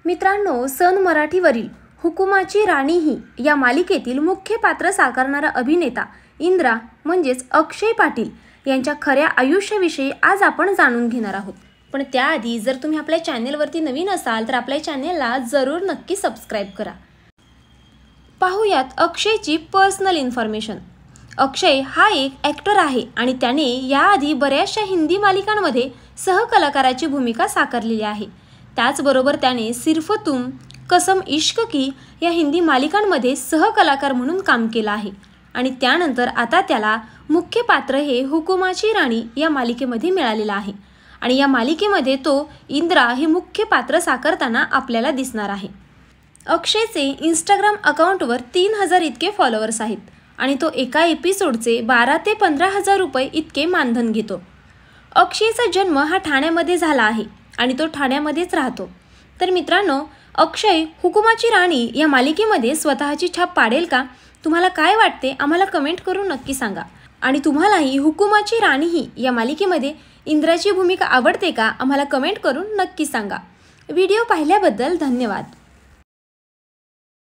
मित्रांनो, सन मराठीवरील हुकुमाची राणी ही या मालिकेतील मुख्य पात्र साकारणारा अभिनेता इंद्रा म्हणजेच अक्षय पाटील यांच्या खऱ्या आयुष्याविषयी आज आपण जाणून घेणार आहोत। पण त्याआधी जर तुम्ही आपल्या चॅनलवरती नवीन असाल तर आपल्या चॅनलला जरूर नक्की सबस्क्राइब करा। पाहूयात अक्षयची पर्सनल इन्फॉर्मेशन। अक्षय हा एक ॲक्टर आहे आणि त्याने याआधी बऱ्याचशा हिंदी मालिकांमध्ये सहकलाकाराची भूमिका साकारलेली आहे। त्याचबरोबर त्याने सिर्फ तुम, कसम इश्क की या हिंदी मालिकांमध्ये सहकलाकार म्हणून काम केलं आहे आणि त्यानंतर आता त्याला मुख्य पात्र हे हुकुमाची राणी या मालिकेमध्ये मिळालेलं आहे आणि या मालिकेमध्ये तो इंद्रा हे मुख्य पात्र साकारताना आपल्याला दिसणार आहे। अक्षयचे इंस्टाग्राम अकाउंटवर 3000 इतके फॉलोअर्स आहेत आणि तो एका एपिसोडचे 12 ते 15 हजार रुपये इतके मानधन घेतो। अक्षयचा जन्म हा ठाण्यामध्ये झाला आहे आणि तो ठाण्यामध्येच राहतो। तर मित्रांनो, अक्षय हुकुमाची राणी या मालिकेमध्ये स्वतःची छाप पाडेल का? तुम्हाला काय वाटते आम्हाला कमेंट करून नक्की सांगा। आणि तुम्हालाही हुकुमाची राणी ही या मालिकेमध्ये इंद्राची भूमिका आवडते का? आम्हाला कमेंट करून नक्की सांगा। व्हिडिओ पाहिल्याबद्दल धन्यवाद।